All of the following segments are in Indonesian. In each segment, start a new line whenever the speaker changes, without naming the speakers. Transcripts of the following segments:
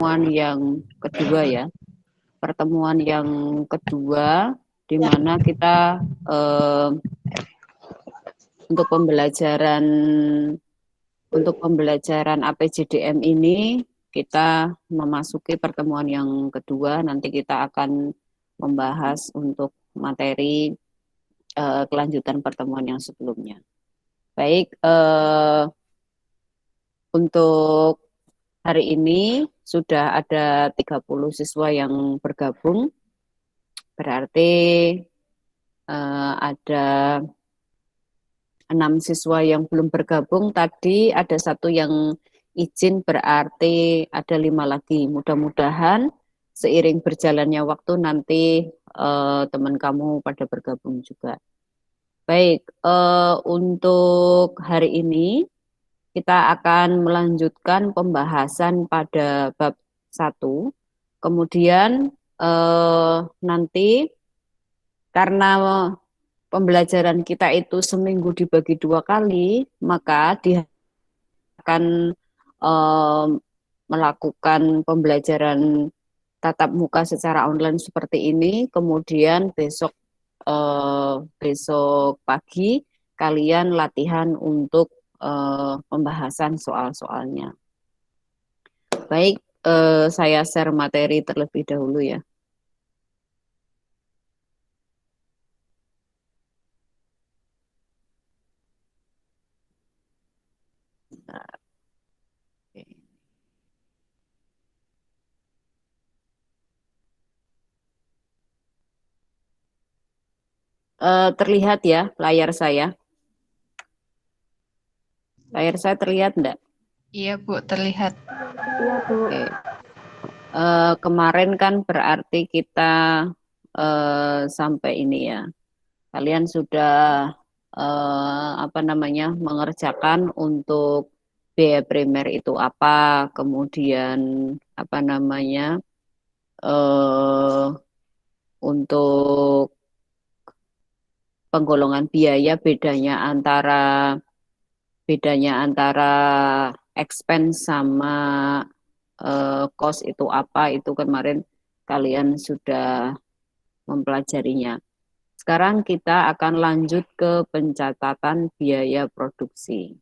pertemuan yang kedua ya. Pertemuan yang kedua di mana kita untuk pembelajaran APJDM ini kita memasuki pertemuan yang kedua. Nanti kita akan membahas untuk materi kelanjutan pertemuan yang sebelumnya. Baik, untuk hari ini sudah ada 30 siswa yang bergabung. Berarti ada 6 siswa yang belum bergabung. Tadi ada satu yang izin, berarti ada 5 lagi. Mudah-mudahan seiring berjalannya waktu nanti teman kamu pada bergabung juga. Baik, untuk hari ini kita akan melanjutkan pembahasan pada bab 1. Kemudian nanti karena pembelajaran kita itu seminggu dibagi 2 kali, maka dia akan melakukan pembelajaran tatap muka secara online seperti ini. Kemudian besok pagi kalian latihan untuk pembahasan soal-soalnya. Baik, saya share materi terlebih dahulu ya. Terlihat ya layar saya? Layar saya terlihat enggak?
Iya Bu, terlihat.
Iya Bu. Oke. Kemarin kan berarti kita sampai ini ya. Kalian sudah mengerjakan untuk biaya primer itu apa, kemudian untuk penggolongan biaya bedanya antara expense sama cost itu apa, itu kemarin kalian sudah mempelajarinya. Sekarang kita akan lanjut ke pencatatan biaya produksi.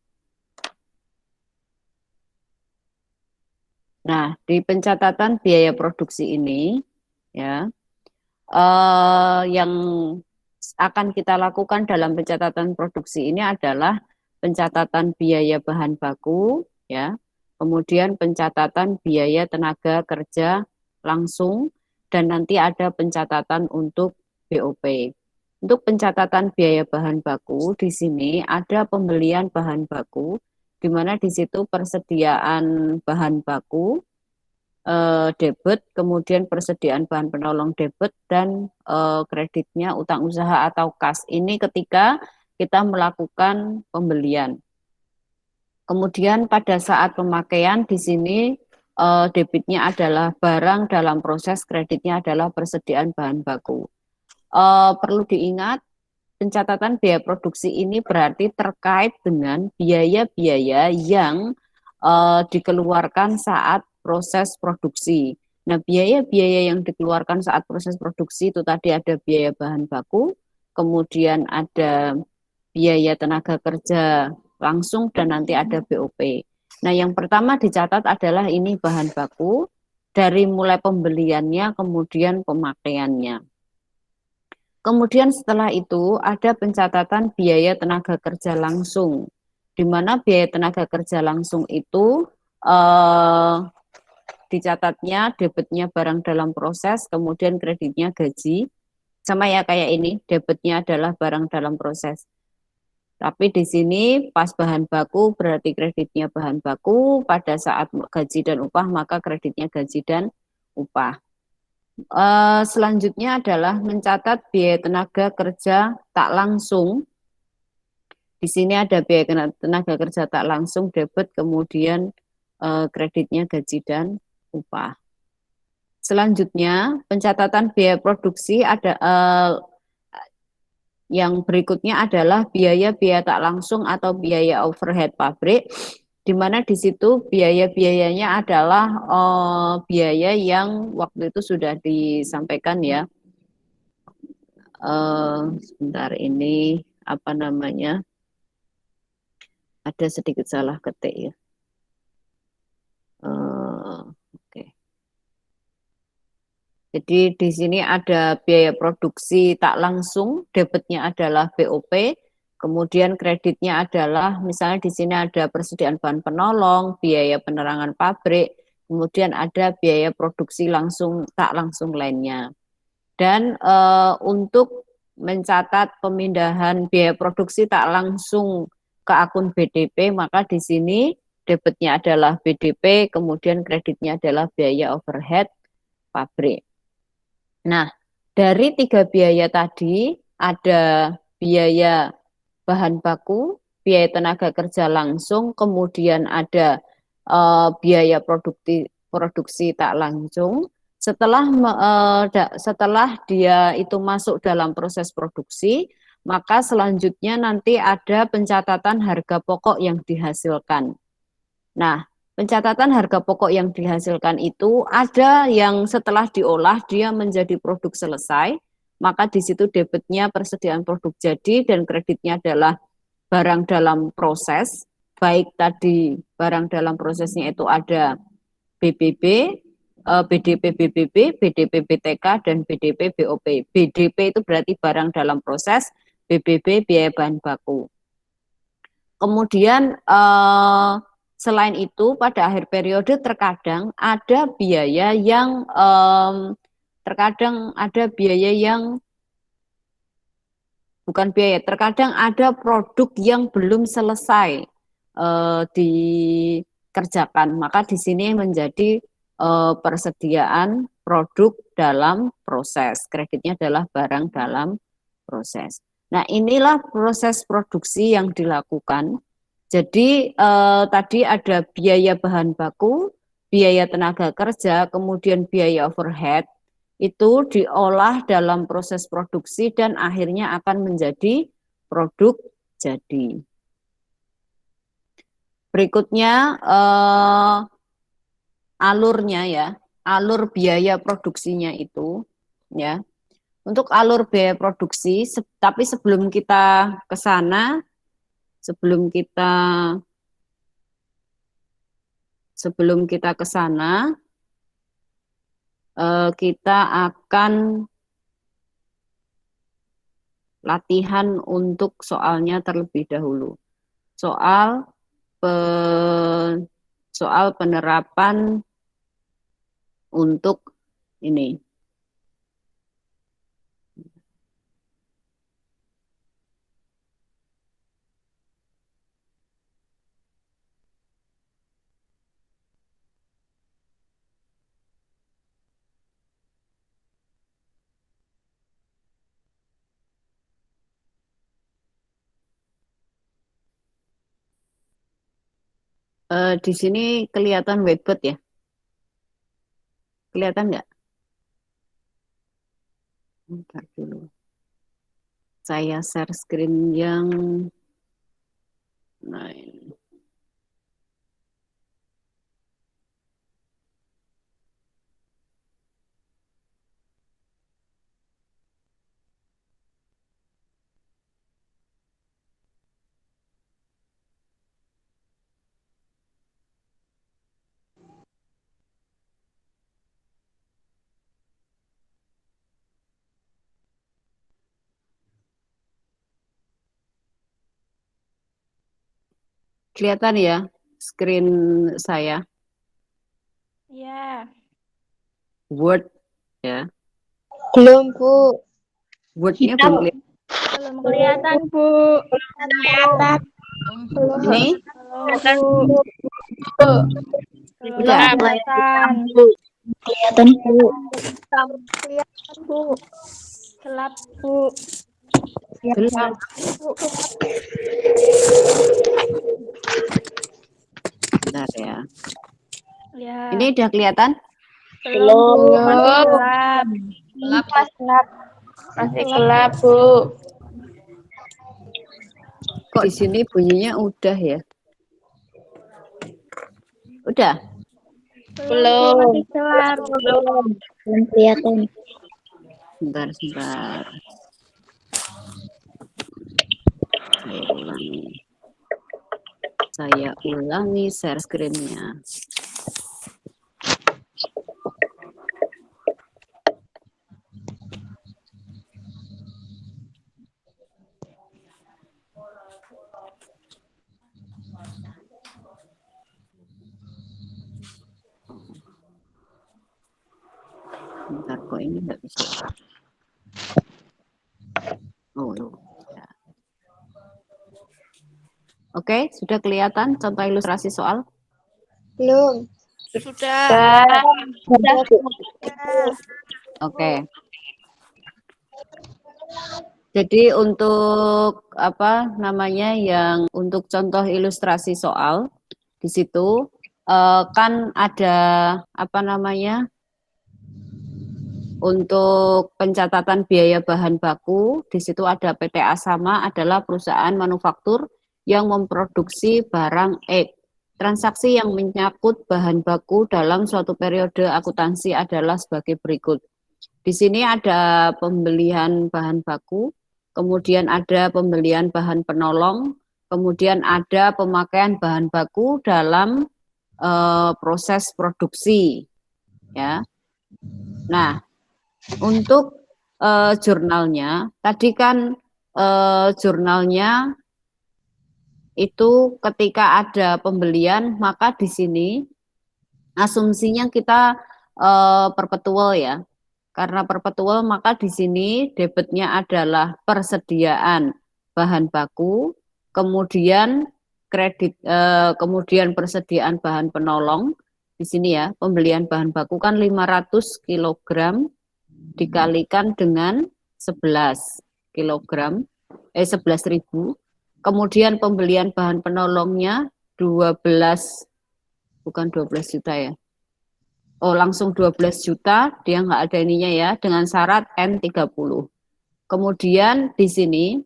Nah, di pencatatan biaya produksi ini ya yang akan kita lakukan dalam pencatatan produksi ini adalah pencatatan biaya bahan baku ya. Kemudian pencatatan biaya tenaga kerja langsung dan nanti ada pencatatan untuk BOP. Untuk pencatatan biaya bahan baku di sini ada pembelian bahan baku di mana di situ persediaan bahan baku debit, kemudian persediaan bahan penolong debit dan kreditnya utang usaha atau kas. Ini ketika kita melakukan pembelian. Kemudian pada saat pemakaian di sini debitnya adalah barang dalam proses, kreditnya adalah persediaan bahan baku. Perlu diingat, pencatatan biaya produksi ini berarti terkait dengan biaya-biaya yang dikeluarkan saat proses produksi. Nah, biaya-biaya yang dikeluarkan saat proses produksi itu tadi ada biaya bahan baku, kemudian ada biaya tenaga kerja langsung, dan nanti ada BOP. Nah, yang pertama dicatat adalah ini bahan baku, dari mulai pembeliannya, kemudian pemakaiannya. Kemudian setelah itu ada pencatatan biaya tenaga kerja langsung, di mana biaya tenaga kerja langsung itu dicatatnya debitnya barang dalam proses, kemudian kreditnya gaji. Sama ya kayak ini, debitnya adalah barang dalam proses. Tapi di sini pas bahan baku berarti kreditnya bahan baku, pada saat gaji dan upah maka kreditnya gaji dan upah. Selanjutnya adalah mencatat biaya tenaga kerja tak langsung. Di sini ada biaya tenaga kerja tak langsung, debit, kemudian kreditnya gaji dan upah. Selanjutnya, pencatatan biaya produksi ada yang berikutnya adalah biaya-biaya tak langsung atau biaya overhead pabrik, di mana di situ biaya-biayanya adalah biaya yang waktu itu sudah disampaikan ya. Sebentar ini apa namanya? Ada sedikit salah ketik ya. Oke. Jadi di sini ada biaya produksi tak langsung, debitnya adalah BOP, kemudian kreditnya adalah misalnya di sini ada persediaan bahan penolong, biaya penerangan pabrik, kemudian ada biaya produksi langsung tak langsung lainnya. Dan untuk mencatat pemindahan biaya produksi tak langsung ke akun BDP, maka di sini debitnya adalah BDP, kemudian kreditnya adalah biaya overhead pabrik. Nah, dari 3 biaya tadi ada biaya bahan baku, biaya tenaga kerja langsung, kemudian ada biaya produksi tak langsung. Setelah dia itu masuk dalam proses produksi, maka selanjutnya nanti ada pencatatan harga pokok yang dihasilkan. Nah, pencatatan harga pokok yang dihasilkan itu ada yang setelah diolah dia menjadi produk selesai, maka di situ debitnya persediaan produk jadi dan kreditnya adalah barang dalam proses, baik tadi barang dalam prosesnya itu ada BBB, BDP BBB, BDP BTK, dan BDP BOP. BDP itu berarti barang dalam proses, BBB biaya bahan baku. Kemudian selain itu pada akhir periode terkadang ada biaya yang terkadang ada produk yang belum selesai dikerjakan, maka di sini menjadi persediaan produk dalam proses, kreditnya adalah barang dalam proses. Nah, inilah proses produksi yang dilakukan. Jadi tadi ada biaya bahan baku, biaya tenaga kerja, kemudian biaya overhead, itu diolah dalam proses produksi dan akhirnya akan menjadi produk jadi. Berikutnya alurnya ya, alur biaya produksinya itu ya. Untuk alur biaya produksi, tapi sebelum kita ke sana, sebelum kita ke sana, kita akan latihan untuk soalnya terlebih dahulu. Soal penerapan untuk ini. Di sini kelihatan whiteboard ya? Kelihatan nggak? Bentar dulu. Saya share screen yang lain. Kelihatan ya screen saya?
Ya.
Word ya.
Belum, Bu.
Wordnya belum kelihatan.
Belum kelihatan, Bu. Kelihatan.
Ini?
Belum, Bu. Belum
Udah.
kelihatan.
Kelihatan, Bu.
Kelihatan, Bu. Gelap, Bu.
Gelap.
Bu.
Bentar ya.
Ya.
Ini udah kelihatan?
Belum, Bu. Masih gelap.
Gelap.
Masih gelap, Bu.
Kok di sini bunyinya udah ya? Udah?
Belum, Bu, masih gelap.
Belum kelihatan.
Sebentar. Saya ulangi share screen-nya. Bentar, kok ini nggak bisa. Oh, ya. Oke, sudah kelihatan contoh ilustrasi soal?
Belum.
Sudah.
Oke. Jadi untuk apa namanya yang untuk contoh ilustrasi soal di situ kan ada apa namanya untuk pencatatan biaya bahan baku di situ ada PT Asama adalah perusahaan manufaktur yang memproduksi barang X. Transaksi yang menyangkut bahan baku dalam suatu periode akuntansi adalah sebagai berikut. Di sini ada pembelian bahan baku, kemudian ada pembelian bahan penolong, kemudian ada pemakaian bahan baku dalam proses produksi. Ya. Nah, untuk jurnalnya, tadi kan jurnalnya itu ketika ada pembelian, maka di sini asumsinya kita perpetual ya. Karena perpetual maka di sini debitnya adalah persediaan bahan baku, kemudian kredit, kemudian persediaan bahan penolong. Di sini ya, pembelian bahan baku kan 500 kg dikalikan dengan 11 kg, 11.000. Kemudian pembelian bahan penolongnya 12, bukan 12 juta ya. Oh, langsung 12 juta, dia nggak ada ininya ya, dengan syarat N30. Kemudian di sini,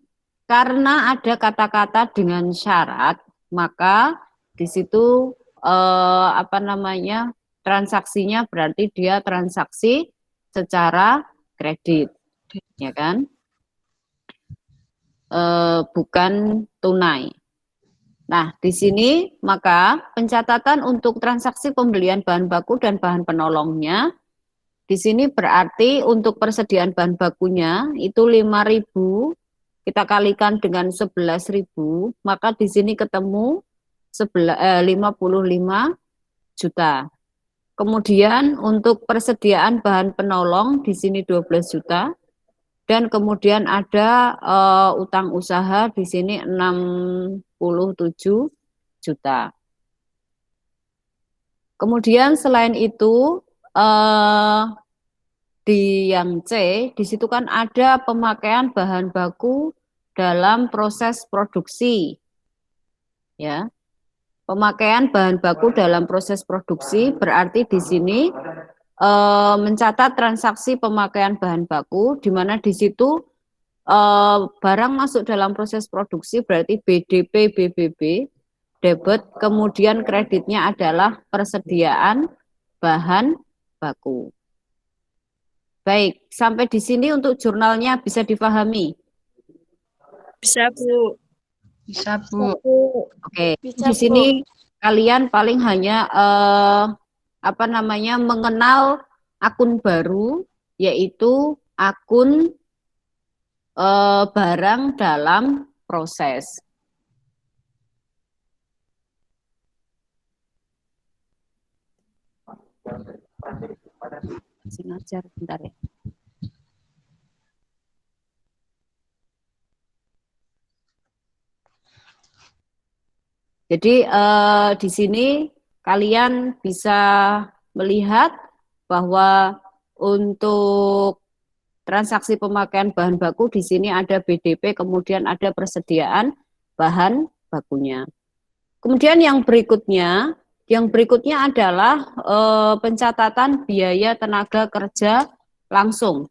karena ada kata-kata dengan syarat, maka di situ apa namanya transaksinya berarti dia transaksi secara kredit, ya kan? Bukan tunai. Nah, di sini maka pencatatan untuk transaksi pembelian bahan baku dan bahan penolongnya di sini berarti untuk persediaan bahan bakunya itu 5.000 kita kalikan dengan 11.000, maka di sini ketemu 55 juta. Kemudian untuk persediaan bahan penolong di sini 12 juta. Dan kemudian ada utang usaha di sini 67 juta. Kemudian selain itu di yang C, di situ kan ada pemakaian bahan baku dalam proses produksi. Ya. Pemakaian bahan baku dalam proses produksi berarti di sini mencatat transaksi pemakaian bahan baku, di mana di situ barang masuk dalam proses produksi berarti BDP, BBB, debit, kemudian kreditnya adalah persediaan bahan baku. Baik, sampai di sini untuk jurnalnya bisa dipahami?
Bisa, Bu. Bisa, Bu.
Oke,
Bisa,
di sini kalian paling hanya apa namanya mengenal akun baru, yaitu akun barang dalam proses. Ngajar bentar ya. Jadi di sini kalian bisa melihat bahwa untuk transaksi pemakaian bahan baku di sini ada BDP, kemudian ada persediaan bahan bakunya. Kemudian yang berikutnya adalah pencatatan biaya tenaga kerja langsung.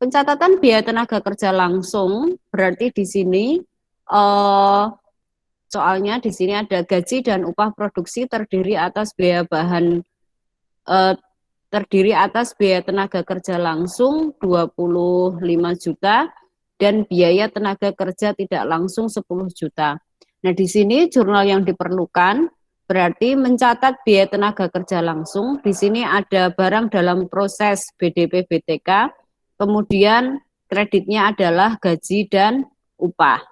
Pencatatan biaya tenaga kerja langsung berarti di sini soalnya di sini ada gaji dan upah produksi terdiri atas biaya tenaga kerja langsung 25 juta dan biaya tenaga kerja tidak langsung 10 juta. Nah, di sini jurnal yang diperlukan berarti mencatat biaya tenaga kerja langsung. Di sini ada barang dalam proses BDP BTK, kemudian kreditnya adalah gaji dan upah.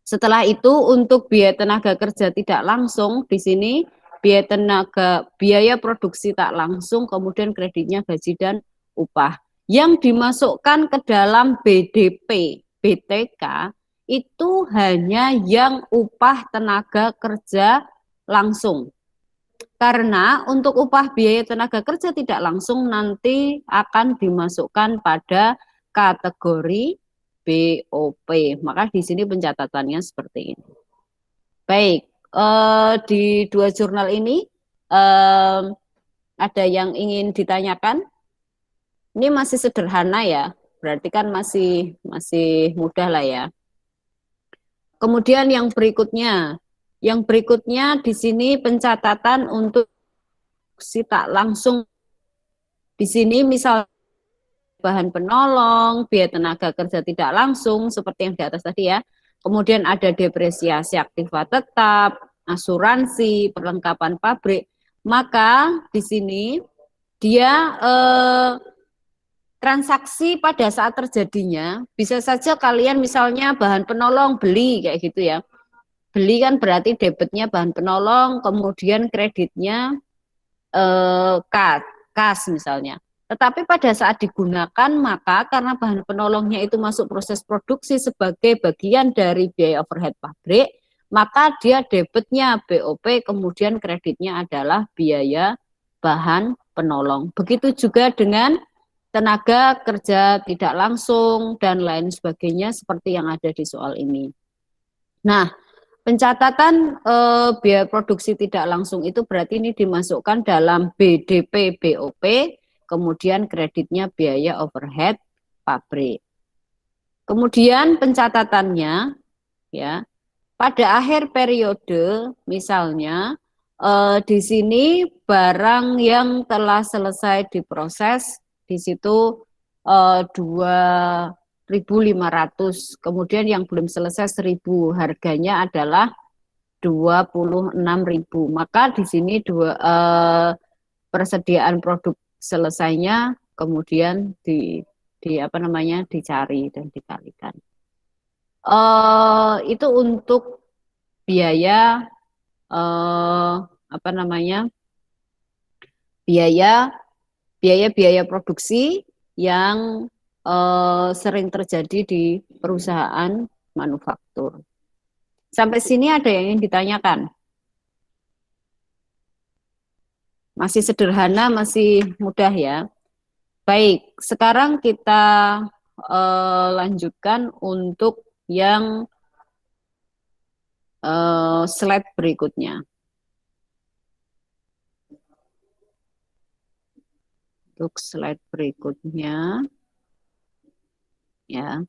Setelah itu untuk biaya tenaga kerja tidak langsung, di sini biaya produksi tak langsung, kemudian kreditnya gaji dan upah. Yang dimasukkan ke dalam BDP BTK itu hanya yang upah tenaga kerja langsung. Karena untuk upah biaya tenaga kerja tidak langsung nanti akan dimasukkan pada kategori BOP. Maka di sini pencatatannya seperti ini. Baik, di dua jurnal ini ada yang ingin ditanyakan? Ini masih sederhana ya, berarti kan masih mudah lah ya. Kemudian yang berikutnya di sini pencatatan untuk tak langsung. Di sini misal bahan penolong, biaya tenaga kerja tidak langsung seperti yang di atas tadi ya. Kemudian ada depresiasi aktiva tetap, asuransi, perlengkapan pabrik. Maka di sini dia transaksi pada saat terjadinya bisa saja kalian misalnya bahan penolong beli kayak gitu ya. Beli kan berarti debitnya bahan penolong, kemudian kreditnya kas misalnya. Tetapi pada saat digunakan, maka karena bahan penolongnya itu masuk proses produksi sebagai bagian dari biaya overhead pabrik, maka dia debitnya BOP, kemudian kreditnya adalah biaya bahan penolong. Begitu juga dengan tenaga kerja tidak langsung dan lain sebagainya seperti yang ada di soal ini. Nah, pencatatan biaya produksi tidak langsung itu berarti ini dimasukkan dalam BDP BOP, kemudian kreditnya biaya overhead pabrik. Kemudian pencatatannya ya pada akhir periode misalnya di sini barang yang telah selesai diproses di situ 2.500, kemudian yang belum selesai 1.000, harganya adalah 26.000. Maka di sini persediaan produk selesainya kemudian dicari dan dikalikan. Itu untuk biaya biaya produksi yang sering terjadi di perusahaan manufaktur. Sampai sini ada yang ingin ditanyakan? Masih sederhana, masih mudah ya. Baik, sekarang kita lanjutkan untuk yang slide berikutnya. Untuk slide berikutnya, ya.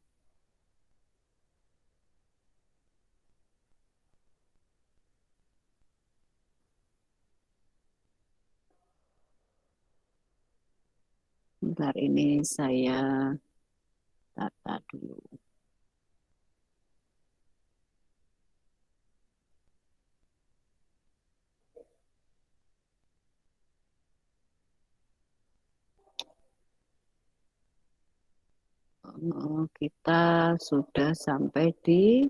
Bentar, ini saya tata dulu. Kita sudah sampai di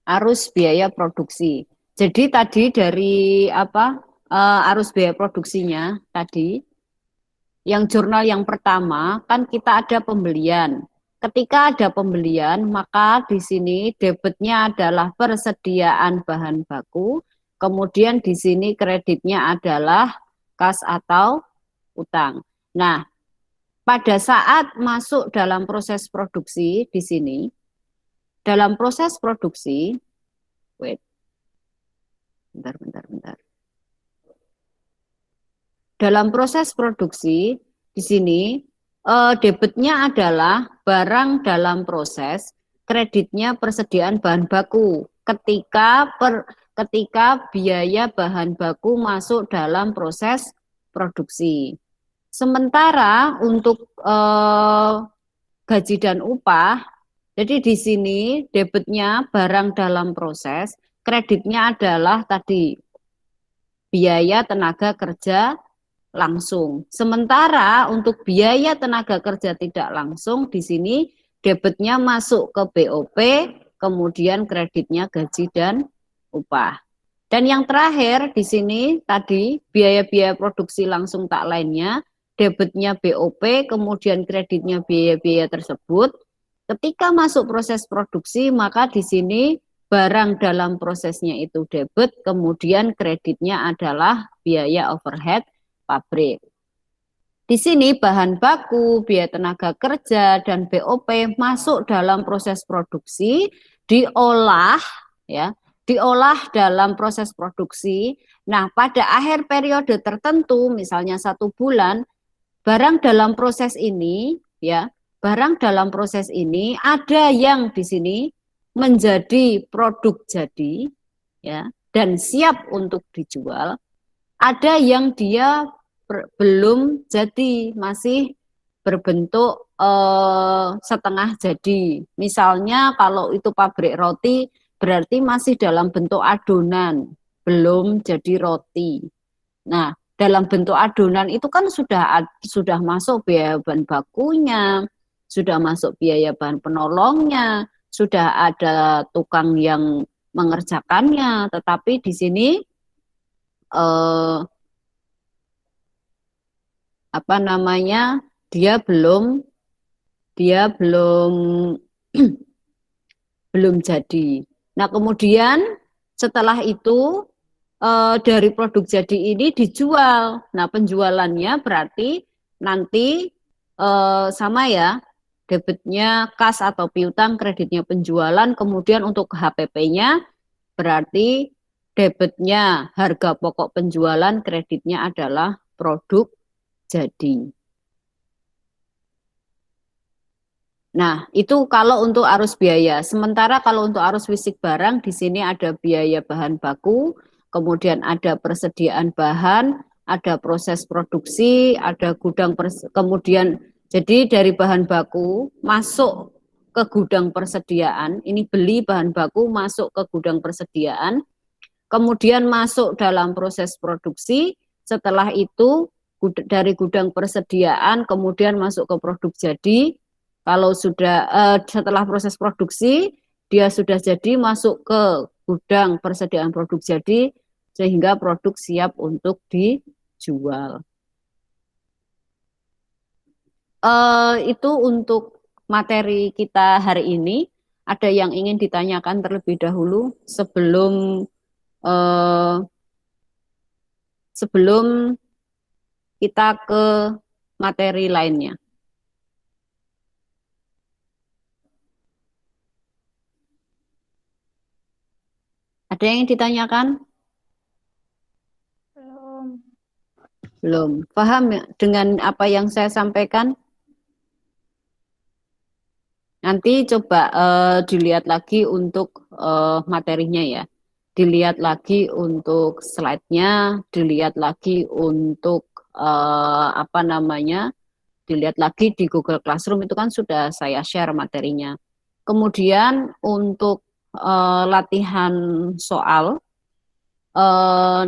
arus biaya produksi. Jadi tadi dari arus biaya produksinya tadi, yang jurnal yang pertama kan kita ada pembelian. Ketika ada pembelian, maka di sini debitnya adalah persediaan bahan baku, kemudian di sini kreditnya adalah kas atau utang. Nah, pada saat masuk dalam proses produksi di sini, dalam proses produksi, bentar. Dalam proses produksi di sini debitnya adalah barang dalam proses, kreditnya persediaan bahan baku. Ketika biaya bahan baku masuk dalam proses produksi. Sementara untuk gaji dan upah, jadi di sini debitnya barang dalam proses, kreditnya adalah tadi biaya tenaga kerja langsung. Sementara untuk biaya tenaga kerja tidak langsung di sini debitnya masuk ke BOP, kemudian kreditnya gaji dan upah. Dan yang terakhir di sini tadi biaya-biaya produksi langsung tak lainnya, debitnya BOP, kemudian kreditnya biaya-biaya tersebut. Ketika masuk proses produksi, maka di sini barang dalam prosesnya itu debit, kemudian kreditnya adalah biaya overhead pabrik. Di sini bahan baku, biaya tenaga kerja, dan BOP masuk dalam proses produksi, diolah, ya, diolah dalam proses produksi. Nah, pada akhir periode tertentu, misalnya 1 bulan, barang dalam proses ini, ya, barang dalam proses ini ada yang di sini menjadi produk jadi, ya, dan siap untuk dijual. Ada yang dia belum jadi, masih berbentuk setengah jadi. Misalnya kalau itu pabrik roti, berarti masih dalam bentuk adonan, belum jadi roti. Nah, dalam bentuk adonan itu kan sudah masuk biaya bahan bakunya, sudah masuk biaya bahan penolongnya, sudah ada tukang yang mengerjakannya, tetapi di sini apa namanya, dia belum belum jadi. Nah, kemudian setelah itu dari produk jadi ini dijual. Nah, penjualannya berarti nanti sama ya, debitnya kas atau piutang, kreditnya penjualan, kemudian untuk HPP-nya berarti debitnya harga pokok penjualan, kreditnya adalah produk jadi. Nah, itu kalau untuk arus biaya. Sementara kalau untuk arus fisik barang, di sini ada biaya bahan baku, kemudian ada persediaan bahan, ada proses produksi, ada gudang, kemudian jadi dari bahan baku masuk ke gudang persediaan, ini beli bahan baku masuk ke gudang persediaan, kemudian masuk dalam proses produksi, setelah itu dari gudang persediaan kemudian masuk ke produk jadi. Kalau sudah setelah proses produksi dia sudah jadi, masuk ke gudang persediaan produk jadi sehingga produk siap untuk dijual. Itu untuk materi kita hari ini. Ada yang ingin ditanyakan terlebih dahulu sebelum kita ke materi lainnya? Ada yang ingin ditanyakan? Belum. Paham ya dengan apa yang saya sampaikan? Nanti coba dilihat lagi untuk materinya ya. Dilihat lagi untuk slide-nya, dilihat lagi untuk apa namanya, dilihat lagi di Google Classroom, itu kan sudah saya share materinya. Kemudian untuk latihan soal,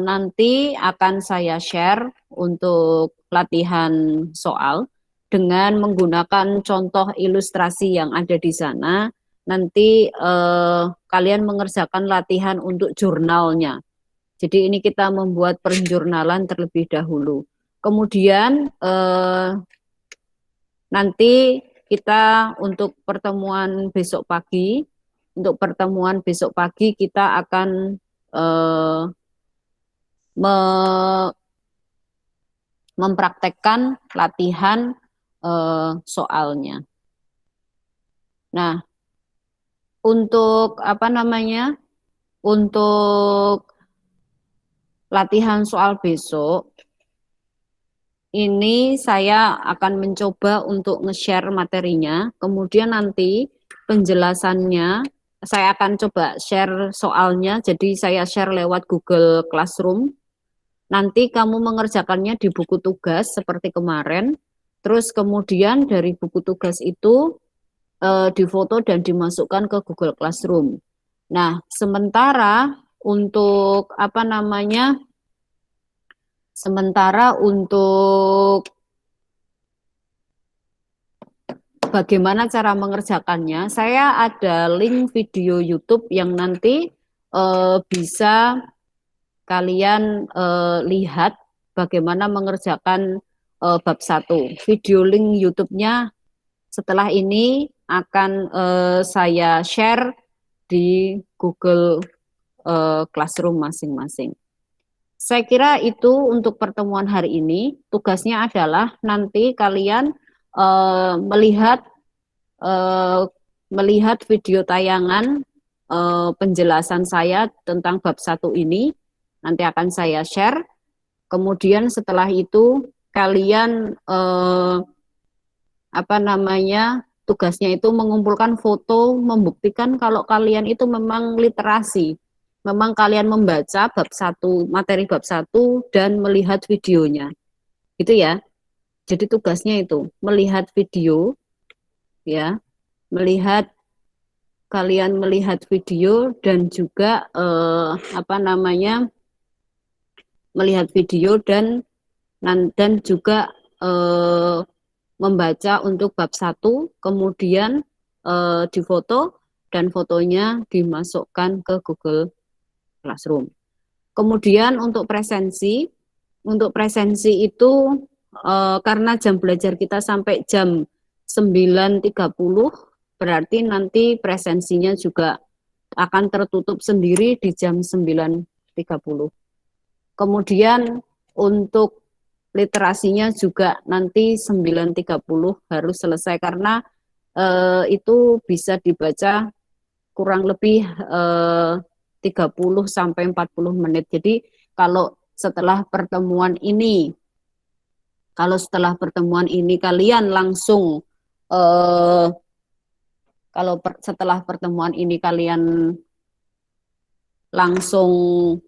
nanti akan saya share untuk latihan soal dengan menggunakan contoh ilustrasi yang ada di sana. Nanti kalian mengerjakan latihan untuk jurnalnya. Jadi ini kita membuat penjurnalan terlebih dahulu. Kemudian nanti kita untuk pertemuan besok pagi, kita akan mempraktekkan latihan soalnya. Nah, untuk apa namanya? Untuk latihan soal besok, ini saya akan mencoba untuk nge-share materinya, kemudian nanti penjelasannya saya akan coba share soalnya, jadi saya share lewat Google Classroom. Nanti kamu mengerjakannya di buku tugas seperti kemarin, terus kemudian dari buku tugas itu difoto dan dimasukkan ke Google Classroom. Nah, sementara untuk apa namanya? Sementara untuk bagaimana cara mengerjakannya, saya ada link video YouTube yang nanti bisa kalian lihat bagaimana mengerjakan bab 1. Video link YouTube-nya setelah ini akan saya share di Google Classroom masing-masing. Saya kira itu untuk pertemuan hari ini. Tugasnya adalah nanti kalian melihat video tayangan penjelasan saya tentang bab 1 ini. Nanti akan saya share. Kemudian setelah itu kalian tugasnya itu mengumpulkan foto membuktikan kalau kalian itu memang literasi. Memang kalian membaca bab 1, materi bab 1 dan melihat videonya. Gitu ya. Jadi tugasnya itu melihat video ya. Kalian melihat video dan juga melihat video dan juga membaca untuk bab 1, kemudian difoto dan fotonya dimasukkan ke Google Classroom. Kemudian untuk presensi itu karena jam belajar kita sampai jam 9.30, berarti nanti presensinya juga akan tertutup sendiri di jam 9.30. Kemudian untuk literasinya juga nanti 9.30 harus selesai karena itu bisa dibaca kurang lebih 30 sampai 40 menit. Jadi kalau setelah pertemuan ini kalian langsung setelah pertemuan ini kalian langsung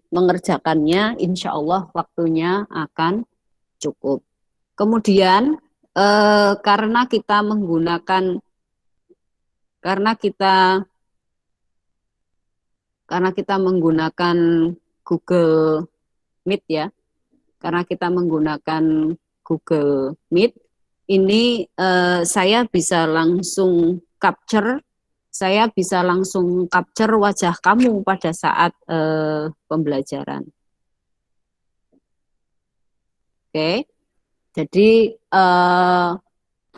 mengerjakannya, insya Allah waktunya akan cukup. Kemudian karena kita menggunakan Google Meet ya. Karena kita menggunakan Google Meet, ini saya bisa langsung capture wajah kamu pada saat pembelajaran. Oke. Jadi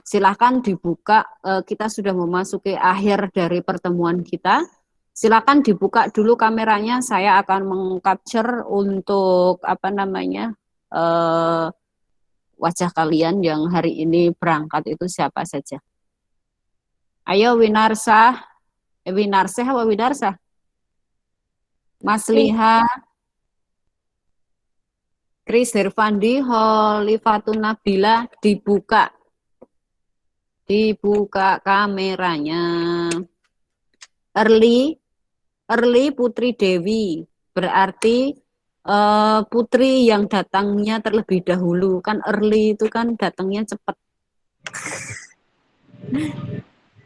silakan dibuka, kita sudah memasuki akhir dari pertemuan kita. Silakan dibuka dulu kameranya, saya akan meng-capture untuk wajah kalian yang hari ini berangkat itu siapa saja. Ayo Winarsah apa Winarsah? Mas Liha, Kris Herfandi, Holifatun Nabila, dibuka kameranya. Early Putri Dewi, berarti putri yang datangnya terlebih dahulu. Kan early itu kan datangnya cepat.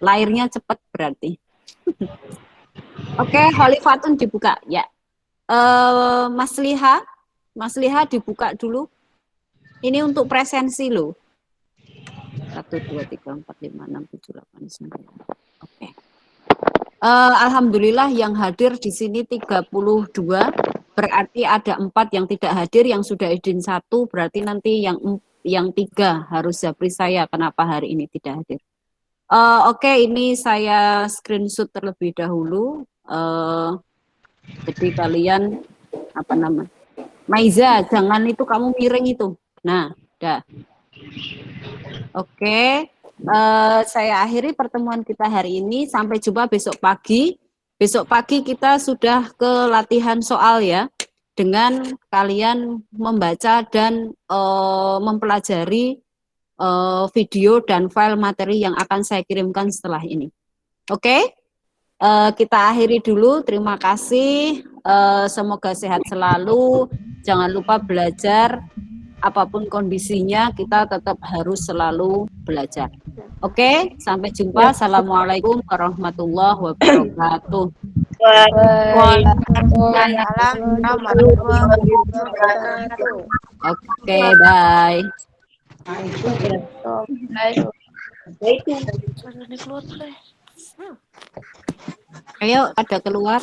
Lahirnya cepat berarti. Oke, Holifatun dibuka ya. Mas Liha dibuka dulu. Ini untuk presensi loh. 1, 2, 3, 4, 5, 6, 7, 8, 9. Oke. Alhamdulillah yang hadir di sini 32, berarti ada 4 yang tidak hadir, yang sudah izin 1, berarti nanti yang 3 harus japri saya kenapa hari ini tidak hadir. Oke, ini saya screenshot terlebih dahulu. Jadi kalian Maiza, jangan itu kamu miring itu. Nah, dah. Oke. Saya akhiri pertemuan kita hari ini. Sampai jumpa besok pagi. Besok pagi kita sudah ke latihan soal ya. dengan kalian membaca dan mempelajari video dan file materi yang akan saya kirimkan setelah ini. Oke? Kita akhiri dulu. Terima kasih. Semoga sehat selalu. Jangan lupa belajar. Apapun kondisinya, kita tetap harus selalu belajar. Oke? Sampai jumpa. Assalamualaikum warahmatullahi wabarakatuh.
Waalaikumsalam warahmatullahi wabarakatuh.
Oke, bye. Ayo, ada keluar.